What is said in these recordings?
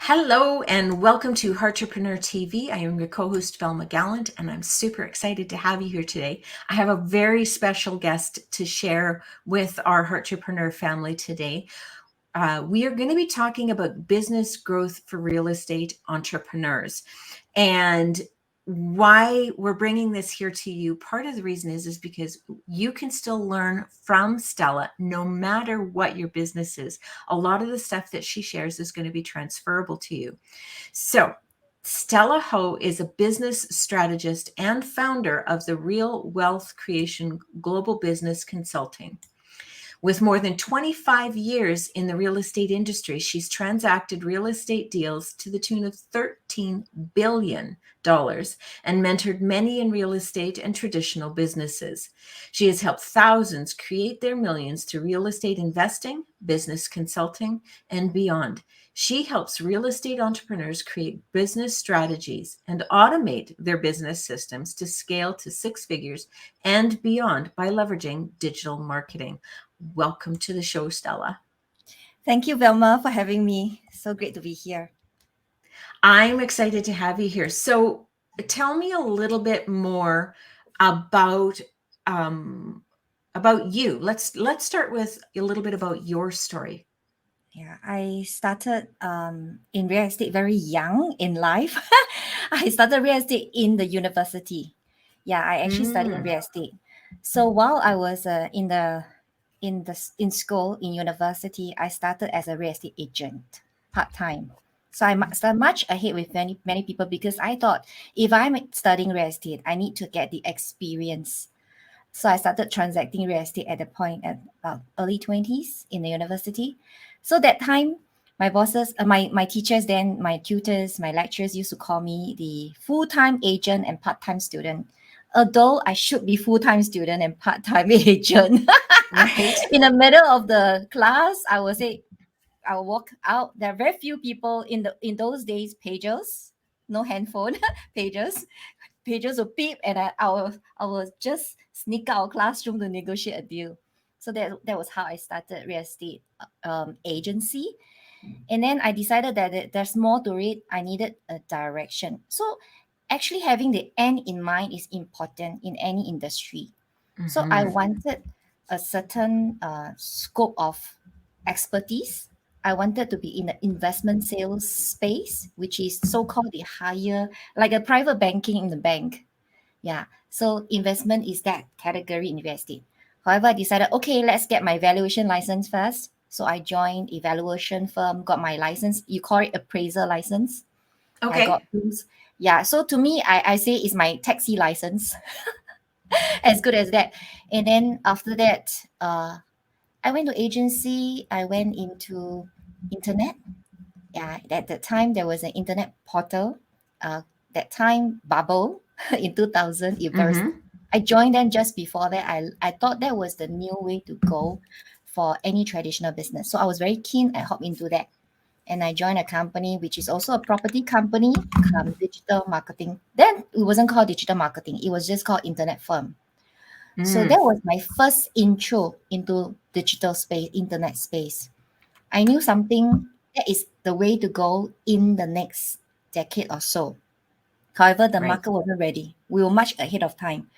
Hello and welcome to Heartrepreneur TV. I am your co-host Velma Gallant and I'm super excited to have you here today. I have a very special guest to share with our Heartrepreneur family today. We are going to be talking about business growth for real estate entrepreneurs. And why we're bringing this here to you, part of the reason is because you can still learn from Stella no matter what your business is. A lot of the stuff that she shares is going to be transferable to you. So Stella Ho is a business strategist and founder of the Real Wealth Creation Global Business Consulting. With more than 25 years in the real estate industry, she's transacted real estate deals to the tune of $13 billion and mentored many in real estate and traditional businesses. She has helped thousands create their millions through real estate investing, business consulting, and beyond. She helps real estate entrepreneurs create business strategies and automate their business systems to scale to six figures and beyond by leveraging digital marketing. Welcome to the show, Stella. Thank you, Velma, for having me. So great to be here. I'm excited to have you here. So tell me a little bit more about you. Let's start with a little bit about your story. Yeah, I started in real estate very young in life. I started real estate in the university. Yeah, I actually studied in Mm, real estate. So while I was in school in university, I started as a real estate agent part time. So I started much ahead with many people because I thought if I'm studying real estate, I need to get the experience. So I started transacting real estate at the point at about early 20s in the university. So that time, my bosses, my teachers, then my tutors, my lecturers used to call me the full-time agent and part-time student. Although I should be full-time student and part-time agent. right. In the middle of the class, I will say, I will walk out. There are very few people in those days, pagers, no handphone, pagers will beep and I will just sneak out of classroom to negotiate a deal. So that was how I started real estate agency. And then I decided that there's more to it. I needed a direction. So actually having the end in mind is important in any industry. So I Mm-hmm. wanted a certain scope of expertise. I wanted to be in the investment sales space, which is so-called the higher, like a private banking in the bank. Yeah. So investment is that category in real estate. However, I decided, okay, let's get my valuation license first. So I joined a valuation firm, got my license. You call it appraiser license. Yeah, I got Okay. those. Yeah. So to me, I say it's my taxi license, as good as that. And then after that, I went to agency. I went into internet. Yeah, at that time there was an internet portal. That time bubble in 2000 it burst. Mm-hmm. I joined them just before that. I thought that was the new way to go for any traditional business. So I was very keen. I hopped into that. And I joined a company which is also a property company, digital marketing. Then it wasn't called digital marketing. It was just called internet firm. So Mm, that was my first intro into digital space, internet space. I knew something that is the way to go in the next decade or so. However, the right. market wasn't ready. We were much ahead of time.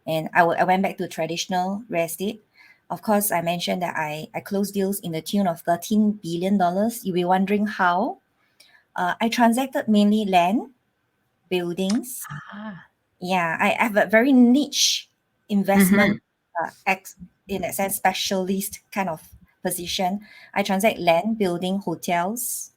And I went back to traditional real estate. Of course, I mentioned that I closed deals in the tune of $13 billion. You'll be wondering how. I transacted mainly land, buildings. Ah. Yeah, I have a very niche Mm-hmm. investment, in a sense, specialist kind of position. I transact land, building, hotels,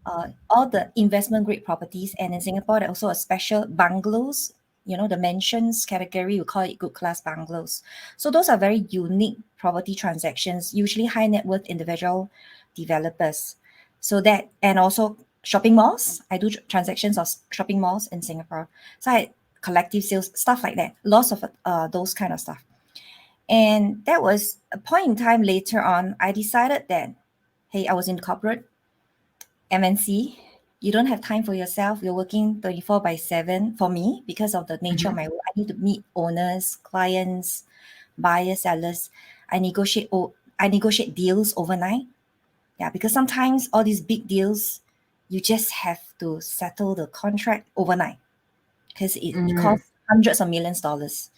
all the investment grade properties. And in Singapore, there are also a special bungalows, the mansions category, we call it good class bungalows. So those are very unique property transactions, usually high net worth individual developers. So that, and also shopping malls. I do transactions of shopping malls in Singapore. So I collective sales, stuff like that, lots of those kind of stuff. And that was a point in time later on, I decided that, hey, I was in corporate MNC, you don't have time for yourself. You're working 24 by 7 for me because of the nature of Mm-hmm. my work. I need to meet owners, clients, buyers, sellers. I negotiate deals overnight. Yeah, because sometimes all these big deals, you just have to settle the contract overnight because it Mm. costs hundreds of millions dollars.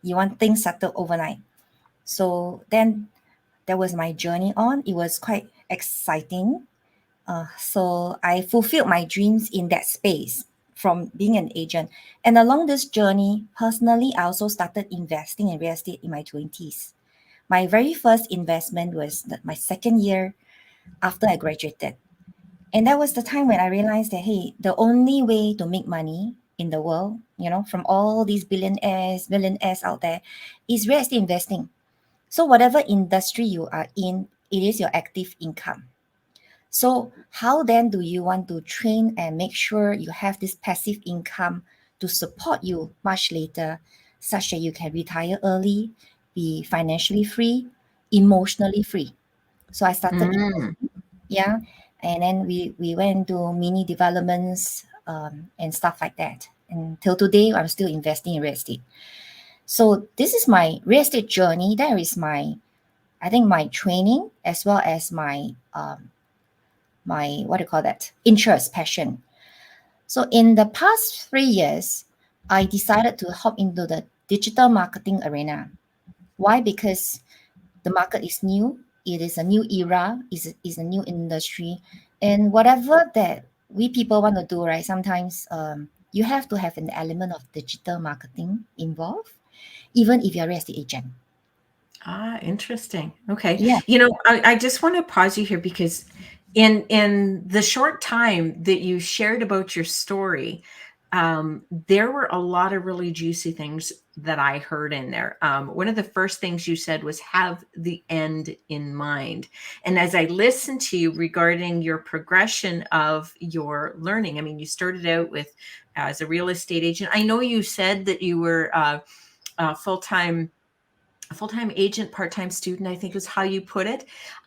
You want things settled overnight. So then that was my journey on. It was quite exciting. So I fulfilled my dreams in that space from being an agent. And along this journey, personally, I also started investing in real estate in my 20s. My very first investment was my second year after I graduated. And that was the time when I realized that, hey, the only way to make money in the world, from all these millionaires out there, is real estate investing. So, whatever industry you are in, it is your active income. So, how then do you want to train and make sure you have this passive income to support you much later, such that you can retire early, be financially free, emotionally free? So, I started Mm. yeah, and then we went to mini developments and stuff like that. And till today, I'm still investing in real estate. So this is my real estate journey. There is my, I think, my training as well as my what do you call that, interest, passion. So in the past 3 years, I decided to hop into the digital marketing arena. Why? Because the market is new. It is a new era. Is a new industry, and whatever that we people want to do, right? Sometimes you have to have an element of digital marketing involved, even if you're a real estate agent. Ah, interesting. Okay. Yeah, I just want to pause you here because in the short time that you shared about your story, there were a lot of really juicy things that I heard in there. One of the first things you said was have the end in mind. And as I listened to you regarding your progression of your learning, I mean, you started out with as a real estate agent. I know you said that you were full-time a full-time agent, part-time student, I think is how you put it.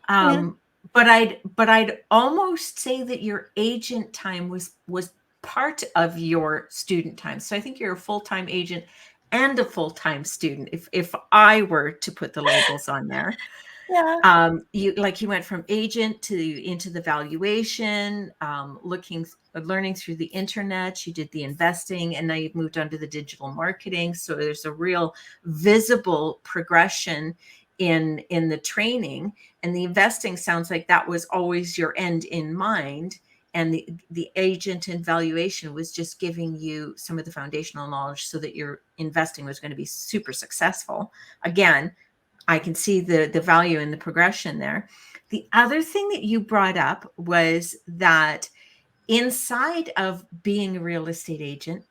yeah, But I'd almost say that your agent time was part of your student time. So I think you're a full-time agent and a full-time student, if I were to put the labels on there. yeah, You went from agent to into the valuation, learning through the internet. You did the investing, and now you've moved on to the digital marketing. So there's a real visible progression in the training, and the investing sounds like that was always your end in mind. And the agent and valuation was just giving you some of the foundational knowledge so that your investing was going to be super successful. Again, I can see the value in the progression there. The other thing that you brought up was that inside of being a real estate agent,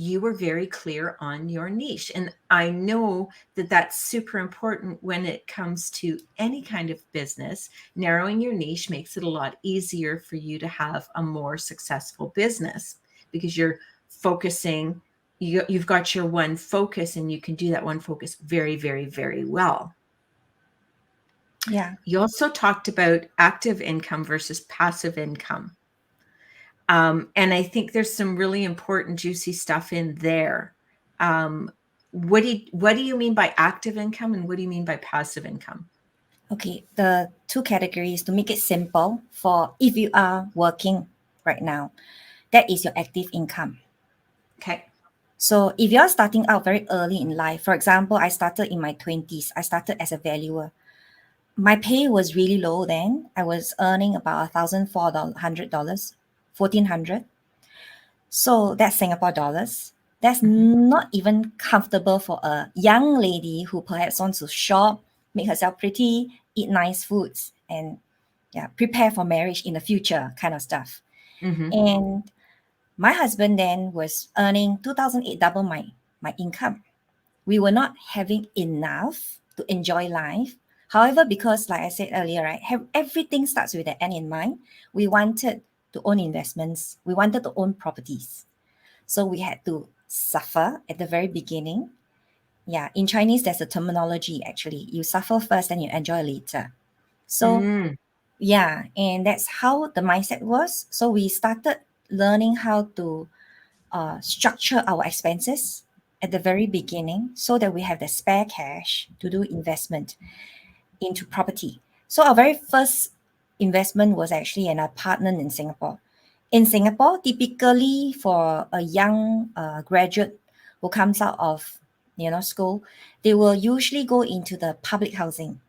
you were very clear on your niche. And I know that that's super important when it comes to any kind of business. Narrowing your niche makes it a lot easier for you to have a more successful business because you're focusing, you've got your one focus and you can do that one focus very, very, very well. yeah. You also talked about active income versus passive income. And I think there's some really important, juicy stuff in there. Um, what do you mean by active income and what do you mean by passive income? Okay, the two categories to make it simple for if you are working right now, that is your active income. Okay. So if you're starting out very early in life, for example, I started in my 20s, I started as a valuer. My pay was really low then. I was earning about $1,400, 1,400. So that's Singapore dollars. That's Mhm. not even comfortable for a young lady who perhaps wants to shop, make herself pretty, eat nice foods, and yeah, prepare for marriage in the future kind of stuff. Mhm. And my husband then was earning 2008, double my income. We were not having enough to enjoy life. However, because like I said earlier, right, everything starts with the end in mind. We wanted to own investments. We wanted to own properties. So we had to suffer at the very beginning. Yeah, in Chinese, there's a terminology actually. You suffer first, then you enjoy later. So Mm. yeah, and that's how the mindset was. So we started learning how to structure our expenses at the very beginning so that we have the spare cash to do investment into property. So our very first investment was actually an apartment in Singapore. In Singapore, typically for a young graduate who comes out of school, they will usually go into the public housing,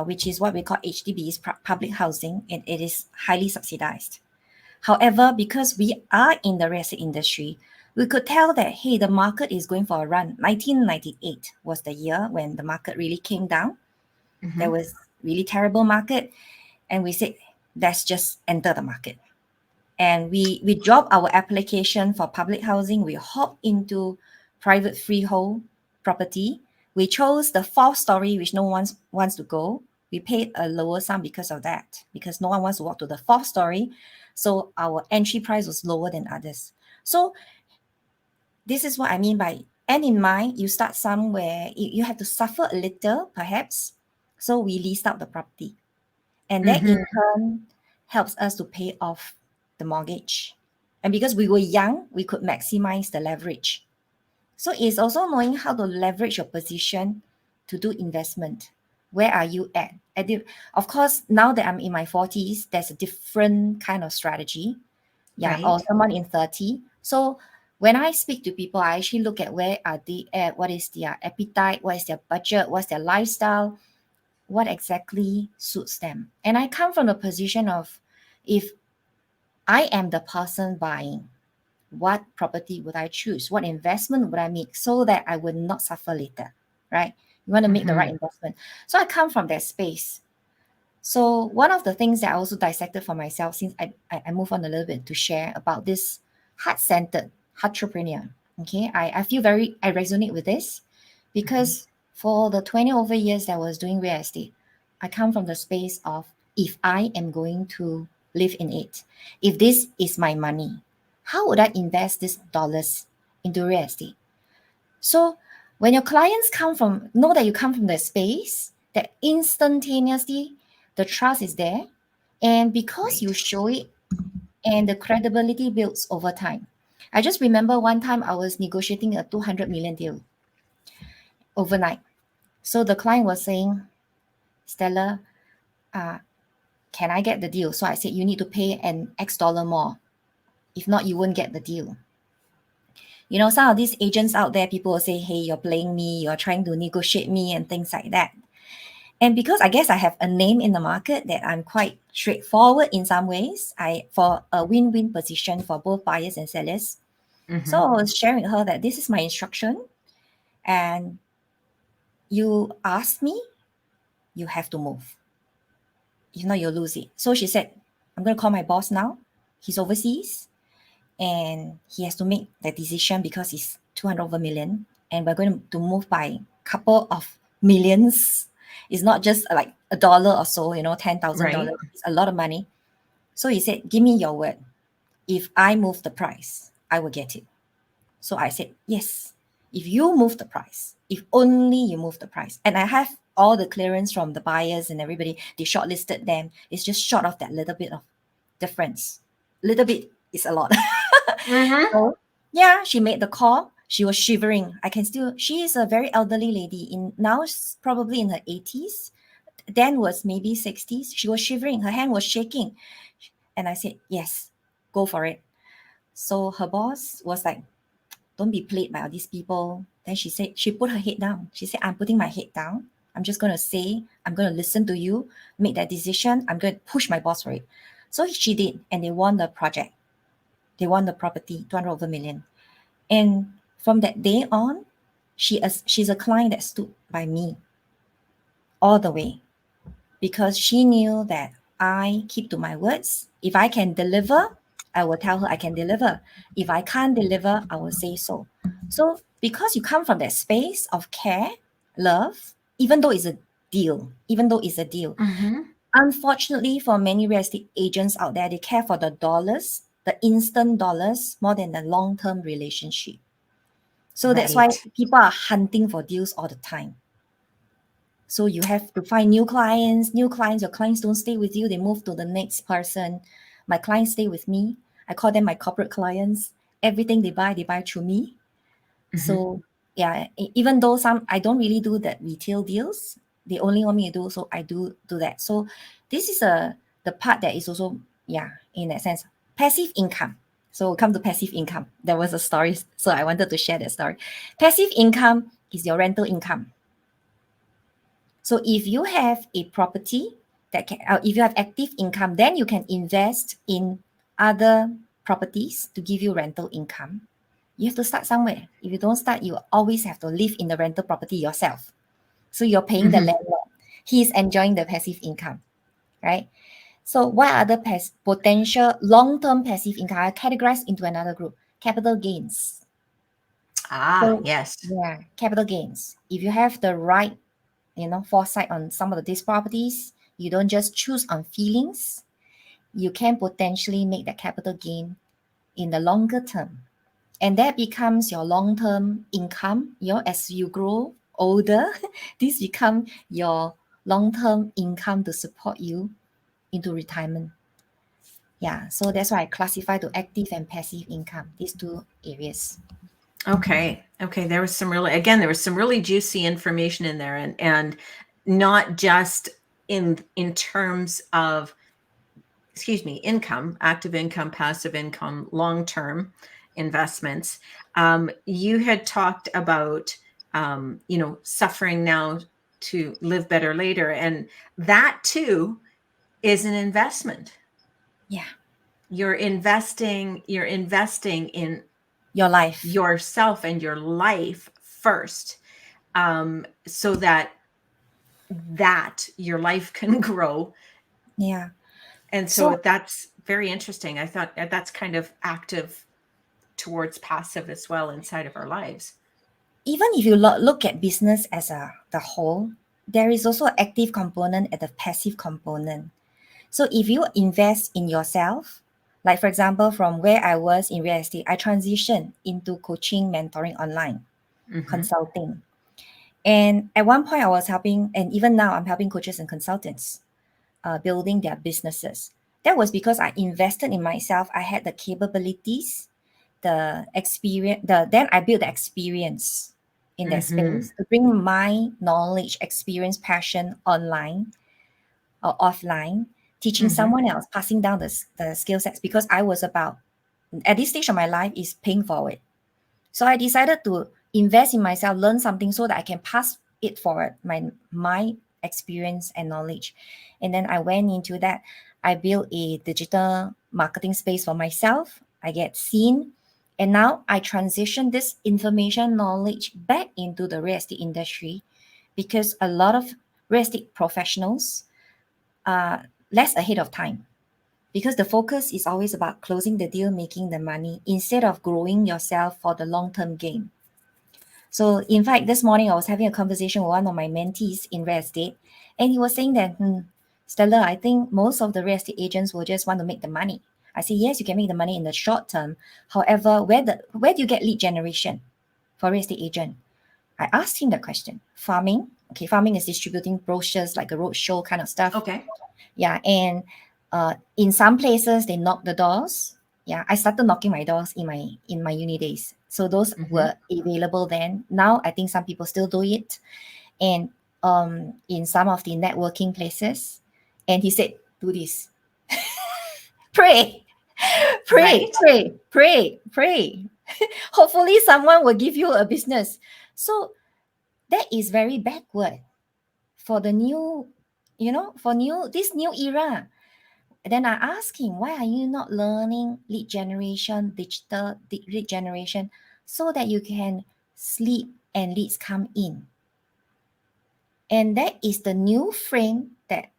which is what we call HDBs, public housing, and it is highly subsidized. However, because we are in the real estate industry, we could tell that, hey, the market is going for a run. 1998 was the year when the market really came down. There was really terrible market. And we said, let's just enter the market. And we dropped our application for public housing. We hopped into private freehold property. We chose the fourth story, which no one wants to go. We paid a lower sum because of that, because no one wants to walk to the fourth story. So our entry price was lower than others. So this is what I mean by, and in mind, you start somewhere, you have to suffer a little, perhaps. So we leased out the property. And that in turn helps us to pay off the mortgage. And because we were young, we could maximize the leverage. So it's also knowing how to leverage your position to do investment. Where are you at? Of course, now that I'm in my 40s, there's a different kind of strategy. Yeah, Right. or someone in 30. So when I speak to people, I actually look at where are they at, what is their appetite, what is their budget, what's their lifestyle, what exactly suits them. And I come from the position of, if I am the person buying, what property would I choose? What investment would I make so that I would not suffer later, right? You want to make the right investment. So I come from that space. So one of the things that I also dissected for myself, since I move on a little bit to share about this heart-centered entrepreneur. Okay, I feel I resonate with this because for the 20 over years that I was doing real estate, I come from the space of, if I am going to live in it, if this is my money, how would I invest these dollars into real estate? So when your clients know that you come from the space, that instantaneously the trust is there. And because you show it, and the credibility builds over time. I just remember one time I was negotiating a 200 million deal overnight. So the client was saying, Stella, can I get the deal? So I said, you need to pay an X dollar more. If not, you won't get the deal. Some of these agents out there, people will say, hey, you're playing me, you're trying to negotiate me and things like that. And because I guess I have a name in the market that I'm quite straightforward in some ways, for a win-win position for both buyers and sellers. So I was sharing with her that this is my instruction, and you ask me, you have to move. If not, you'll lose it. So she said, I'm going to call my boss now. He's overseas, and he has to make the decision because it's 200 over million, and we're going to move by a couple of millions. It's not just like a dollar or so, $10,000. Right. It's a lot of money. So he said, give me your word. If I move the price, I will get it. So I said, yes, if you move the price, if only you move the price. And I have all the clearance from the buyers and everybody. They shortlisted them. It's just short of that little bit of difference. Little bit is a lot. So yeah, she made the call. She was shivering. She is a very elderly lady. Now she's probably in her 80s. Then was maybe 60s. She was shivering. Her hand was shaking. And I said, yes, go for it. So her boss was like, don't be played by all these people. Then she said, she put her head down. She said, I'm putting my head down. I'm just going to say, I'm going to listen to you, make that decision. I'm going to push my boss for it. So she did, and they won the project. They won the property, 200 over million. And from that day on, she's a client that stood by me all the way, because she knew that I keep to my words. If I can deliver, I will tell her I can deliver. If I can't deliver, I will say so. So because you come from that space of care, love, even though it's a deal, unfortunately for many real estate agents out there, they care for the dollars, the instant dollars, more than the long-term relationship. So that's why Right. people are hunting for deals all the time. So you have to find new clients. Your clients don't stay with you. They move to the next person. My clients stay with me. I call them my corporate clients. Everything they buy through me. So yeah, even though I don't really do that retail deals, they only want me to do, so I do that. So this is the part that is also Yeah, in that sense. Passive income. So we'll come to passive income. There was a story, so I wanted to share that story. Passive income is your rental income. So if you have a property that can, if you have active income, then you can invest in other properties to give you rental income. You have to start somewhere. If you don't start, you always have to live in the rental property yourself. So you're paying the Mm-hmm. landlord. He's enjoying the passive income, right? So what are the potential long-term passive income? I categorized into another group, capital gains. Ah, So yes. yeah, capital gains. If you have the right, foresight on some of these properties, you don't just choose on feelings, you can potentially make that capital gain in the longer term. And that becomes your long-term income. As you grow older, this become your long-term income to support you into retirement. Yeah, so that's why I classify to active and passive income, these two areas. Okay. Okay. There was some really juicy information in there, and not just in terms of, excuse me, income, active income, passive income, long-term investments. You had talked about, suffering now to live better later. And that too is an investment. Yeah, You're investing in your life. yourself and your life first, so that your life can grow. Yeah. And so So that's very interesting. I thought that's kind of active towards passive as well inside of our lives. even if you look at business as the whole, there is also an active component and a passive component. So if you invest in yourself, like for example, from where I was in real estate, I transitioned into coaching, mentoring online, Hmm. consulting. And at one point I was helping, and even now I'm helping coaches and consultants building their businesses. That was because I invested in myself. I had the capabilities, the experience. Then I built the experience in that Hmm. space to bring my knowledge, experience, passion online or offline, teaching Hmm. someone else, passing down the skill sets because I was about at this stage of my life is paying forward. So I decided to invest in myself, learn something so that I can pass it forward, my experience and knowledge. And then I went into that. I built a digital marketing space for myself. I get seen. And now I transition this information knowledge back into the real estate industry because a lot of real estate professionals are less ahead of time because the focus is always about closing the deal, making the money instead of growing yourself for the long term gain. So, in fact, this morning I was having a conversation with one of my mentees in real estate, and he was saying that, Stella, I think most of the real estate agents will just want to make the money. I say, yes, you can make the money in the short term. However, where do you get lead generation for real estate agent? I asked him that question. Farming, okay, farming is distributing brochures like a roadshow kind of stuff. Okay. Yeah, and in some places they knock the doors. Yeah, I started knocking my doors in my uni days. So those Hmm. were available then. Now I think some people still do it, and in some of the networking places. And he said, "Do this, pray, pray, Right. pray, pray, pray. Hopefully, someone will give you a business." So that is very backward for the new, for this new era. Then I asked him, why are you not learning lead generation, digital lead generation, so that you can sleep and leads come in? And that is the new frame that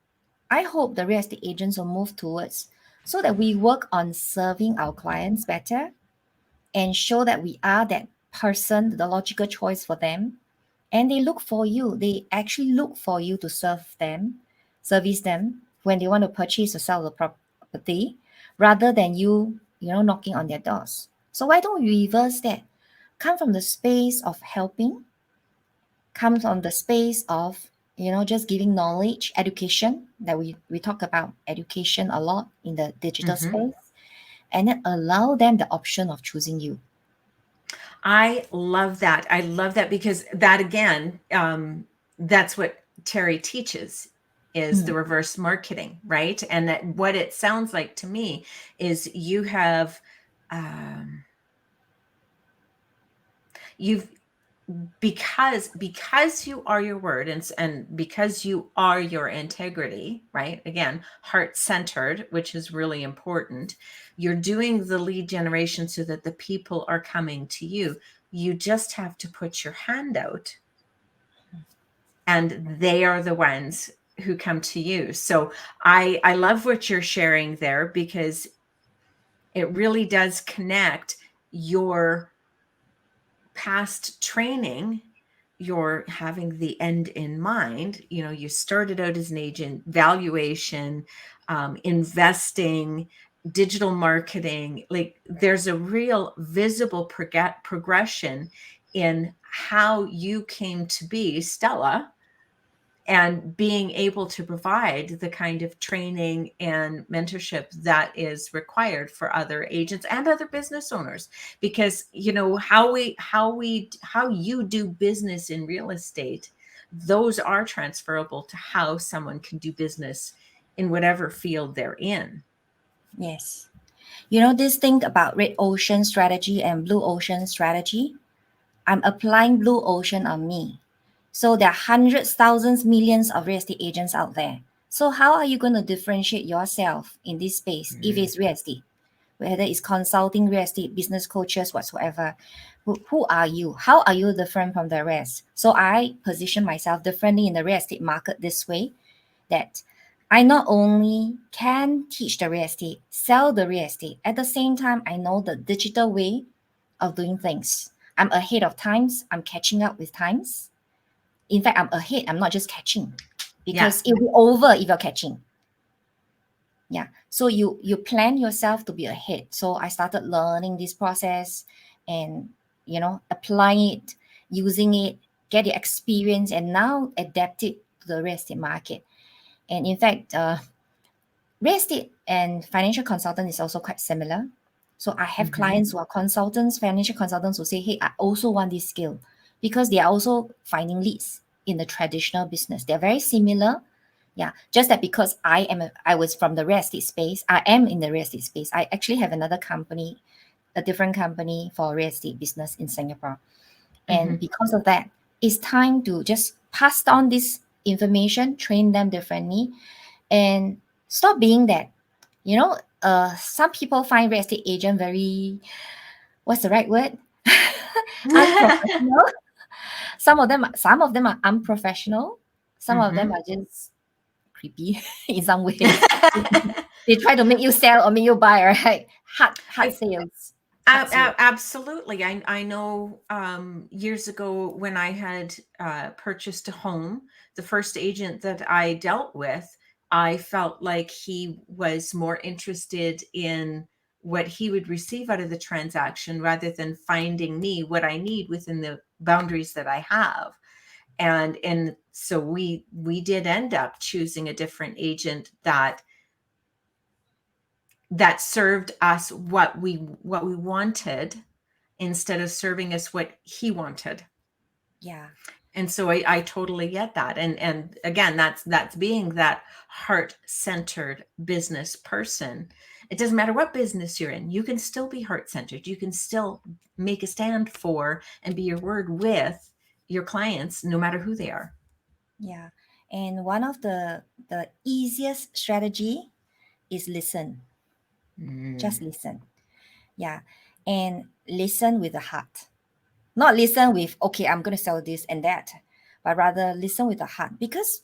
I hope the real estate agents will move towards so that we work on serving our clients better and show that we are that person, the logical choice for them. And they look for you. They actually look for you to service them when they want to purchase or sell the property rather than you knocking on their doors. So why don't we reverse that? Come from the space of helping, come from the space of just giving knowledge, education that we talk about education a lot in the digital Hmm. space, and then allow them the option of choosing you. I love that. I love that because that again, that's what Terry teaches. is the reverse marketing, right? And that what it sounds like to me is you have you've because you are your word, and because you are your integrity, right? Again, heart centered, which is really important. You're doing the lead generation so that the people are coming to you. You just have to put your hand out, and they are the ones who come to you. So I love what you're sharing there, because it really does connect your past training. You're having the end in mind. You know, you started out as an agent, valuation, investing, digital marketing. Like, there's a real visible progression in how you came to be Stella, and being able to provide the kind of training and mentorship that is required for other agents and other business owners. Because you know how you do business in real estate, those are transferable to how someone can do business in whatever field they're in. Yes. You know, this thing about red ocean strategy and blue ocean strategy, I'm applying blue ocean on me. So there are hundreds, thousands, millions of real estate agents out there. So how are you going to differentiate yourself in this space if Mm. it's real estate? Whether it's consulting, real estate, business coaches, whatsoever. Who are you? How are you different from the rest? So I position myself differently in the real estate market this way, that I not only can teach the real estate, sell the real estate, at the same time, I know the digital way of doing things. I'm ahead of times. I'm catching up with times. In fact, I'm ahead. I'm not just catching, Yeah. because it'll be over if you're catching. Yeah. So you plan yourself to be ahead. So I started learning this process, and applying it, using it, get the experience, and now adapt it to the real estate market. And in fact, real estate and financial consultant is also quite similar. So I have Mm-hmm. clients who are consultants, financial consultants, who say, hey, I also want this skill, because they are also finding leads in the traditional business. They're very similar. Yeah. Just that because I was from the real estate space, I am in the real estate space. I actually have another company, a different company for real estate business in Singapore. Mm-hmm. And because of that, it's time to just pass on this information, train them differently, and stop being that. Some people find real estate agent very, what's the right word? Unprofessional. Some of them are unprofessional. Some of them Mm-hmm. are just creepy in some ways. They try to make you sell or make you buy, right? Hard sales. Hard sales. Absolutely. I know, years ago when I had purchased a home, the first agent that I dealt with, I felt like he was more interested in what he would receive out of the transaction rather than finding me what I need within the boundaries that I have. And so we did end up choosing a different agent that served us what we wanted, instead of serving us what he wanted. Yeah. And so I totally get that. And again, that's being that heart-centered business person. It doesn't matter what business you're in, you can still be heart-centered. You can still make a stand for and be your word with your clients, no matter who they are. Yeah. And one of the easiest strategy is listen. Just Mm. listen. Yeah. And listen with the heart. Not listen with, okay, I'm going to sell this and that, but rather listen with the heart. Because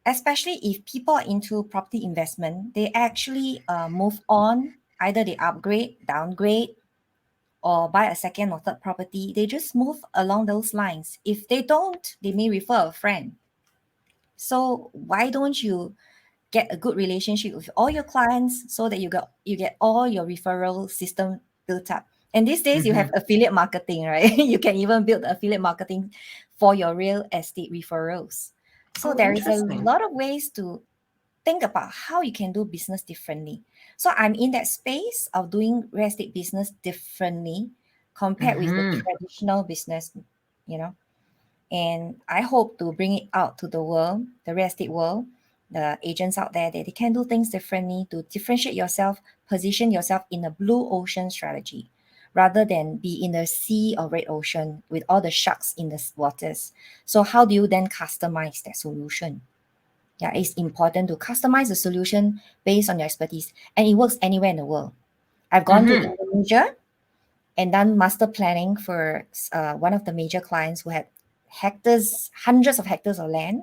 especially if people are into property investment, they actually move on. Either they upgrade, downgrade, or buy a second or third property. They just move along those lines. If they don't, they may refer a friend. So why don't you get a good relationship with all your clients, so that you get all your referral system built up? And these days you have Mhm. affiliate marketing, right? You can even build affiliate marketing for your real estate referrals. So Oh, there is a interesting. lot of ways to think about how you can do business differently. So I'm in that space of doing real estate business differently compared with the Mhm. traditional business, you know. And I hope to bring it out to the world, the real estate world, the agents out there that they can do things differently to differentiate yourself, position yourself in a blue ocean strategy rather than be in the sea or red ocean with all the sharks in the waters. So how do you then customize that solution? Yeah, it's important to customize the solution based on your expertise, and it works anywhere in the world. I've gone to Indonesia and done master planning for one of the major clients who had hectares, hundreds of hectares of land,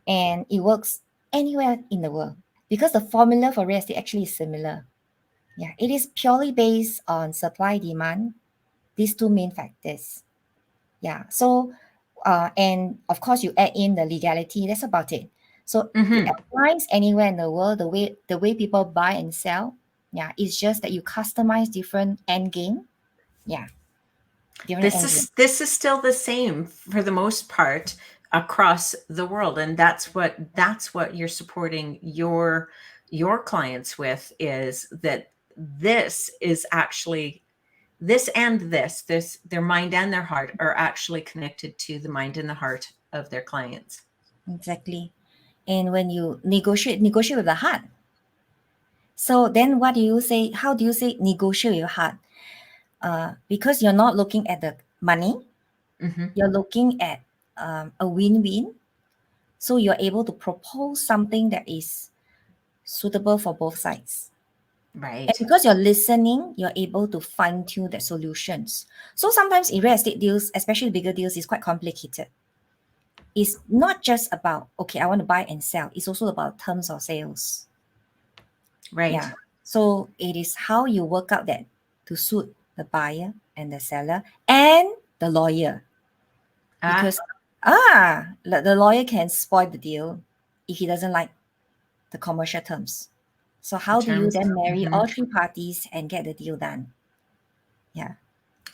and it works anywhere in the world because the formula for real estate actually is similar. Yeah, it is purely based on supply demand, these two main factors. Yeah, so and of course you add in the legality. That's about it. So it applies anywhere in the world. The way people buy and sell. Yeah, it's just that you customize different end game. Yeah, different end game. This is still the same for the most part across the world, and that's what you're supporting your clients with, is that this is actually this their mind and their heart are actually connected to the mind and the heart of their clients. Exactly. And when you negotiate with the heart. So then what do you say? How do you say negotiate with your heart? Because you're not looking at the money, you're looking at a win-win. So you're able to propose something that is suitable for both sides. And Right. because you're listening, you're able to fine-tune the solutions. So sometimes in real estate deals, especially bigger deals, is quite complicated. It's not just about, okay, I want to buy and sell. It's also about terms of sales. Right. Yeah. So it is how you work out that to suit the buyer and the seller and the lawyer. Because the lawyer can spoil the deal if he doesn't like the commercial terms. So The how do you terms. then marry all three parties and get the deal done? Yeah.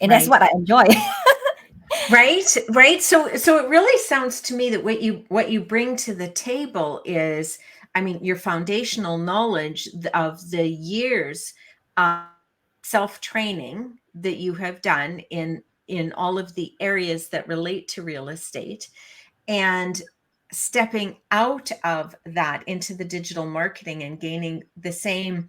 And that's Right. what I enjoy. Right. So it really sounds to me that what you bring to the table is, I mean, your foundational knowledge of the years of self-training that you have done in all of the areas that relate to real estate, and stepping out of that into the digital marketing and gaining the same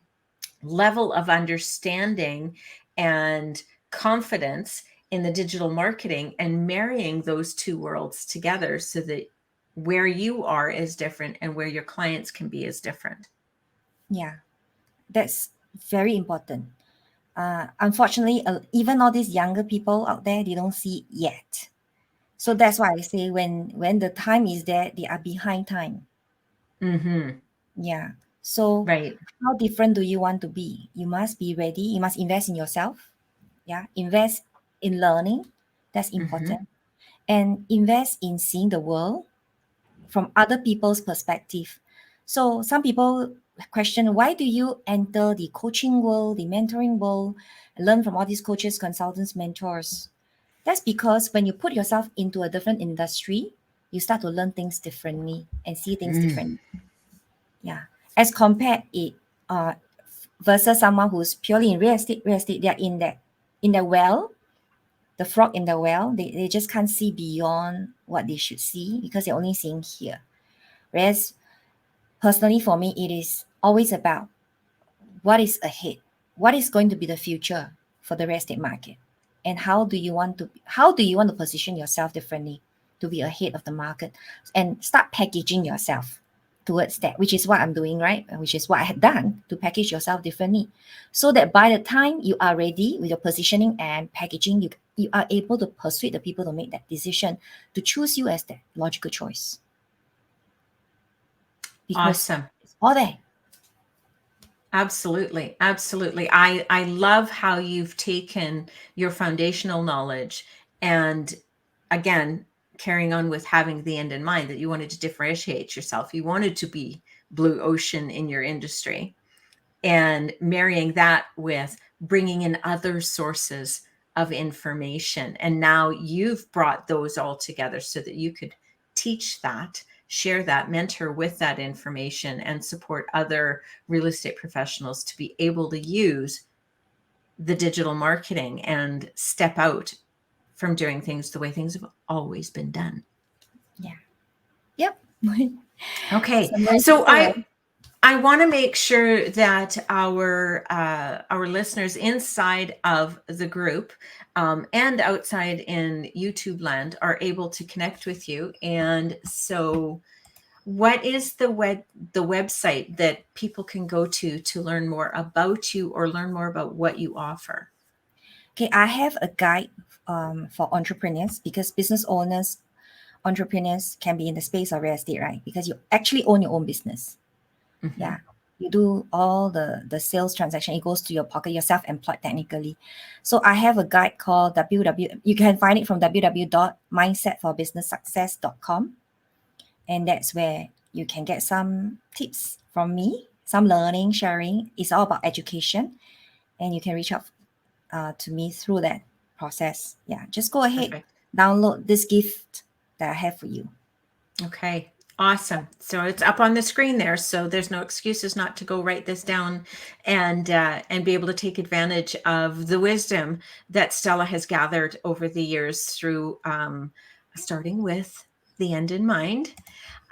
level of understanding and confidence in the digital marketing, and marrying those two worlds together so that where you are is different and where your clients can be is different. Yeah. That's very important. Unfortunately, even all these younger people out there, they don't see it yet. So that's why I say when the time is there, they are behind time. Yeah. So Right. how different do you want to be? You must be ready. You must invest in yourself. Yeah. Invest in learning. That's important. And invest in seeing the world from other people's perspective. So some people question, why do you enter the coaching world, the mentoring world, and learn from all these coaches, consultants, mentors? That's because when you put yourself into a different industry, you start to learn things differently and see things differently. Yeah. As compared it versus someone who's purely in real estate, they're in the well, the frog in the well, they just can't see beyond what they should see because they're only seeing here. Whereas personally for me, it is always about what is ahead, what is going to be the future for the real estate market, and how do you want to position yourself differently to be ahead of the market, and start packaging yourself towards that, which is what I'm doing, right? Which is what I had done, to package yourself differently, so that by the time you are ready with your positioning and packaging, you are able to persuade the people to make that decision to choose you as the logical choice, because Awesome. it's all there. Absolutely. Absolutely. I love how you've taken your foundational knowledge, and again, carrying on with having the end in mind, that you wanted to differentiate yourself. You wanted to be blue ocean in your industry, and marrying that with bringing in other sources of information. And now you've brought those all together so that you could teach that, share that, mentor with that information, and support other real estate professionals to be able to use the digital marketing and step out from doing things the way things have always been done. Yeah. Yep. Okay. So So correct. I want to make sure that our listeners inside of the group and outside in YouTube land are able to connect with you. And so, what is the website that people can go to learn more about you or learn more about what you offer? Okay, I have a guide for entrepreneurs because business owners, entrepreneurs can be in the space of real estate, right? Because you actually own your own business. Mhm. Yeah. You do all the sales transaction. It goes to your pocket. You're self-employed technically. So I have a guide called You can find it from www.mindsetforbusinesssuccess.com. And that's where you can get some tips from me, some learning, sharing. It's all about education. And you can reach out to me through that process. Yeah, just go ahead, Perfect. download this gift that I have for you. Okay, awesome. So it's up on the screen there. So there's no excuses not to go write this down and be able to take advantage of the wisdom that Stella has gathered over the years through starting with the end in mind.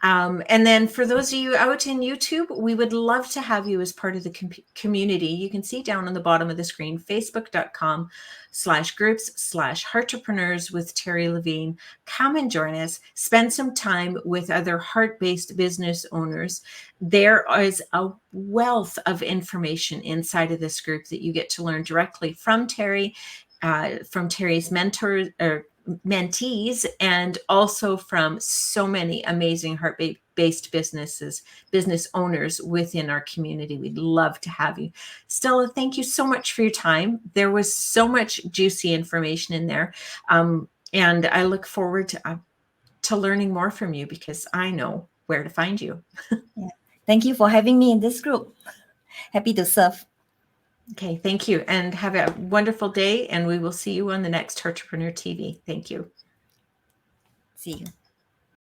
And then for those of you out in YouTube, we would love to have you as part of the community. You can see down on the bottom of the screen, facebook.com/groups/heartrepreneurs with Terry Levine. Come and join us. Spend some time with other heart-based business owners. There is a wealth of information inside of this group that you get to learn directly from Terry, from Terry's mentors or mentees, and also from so many amazing heart-based business owners within our community. We'd love to have you. Stella, thank you so much for your time. There was so much juicy information in there, and I look forward to learning more from you because I know where to find you. Yeah. Thank you for having me in this group. Happy to serve. Okay, thank you, and have a wonderful day, and we will see you on the next Entrepreneur TV. Thank you. See you.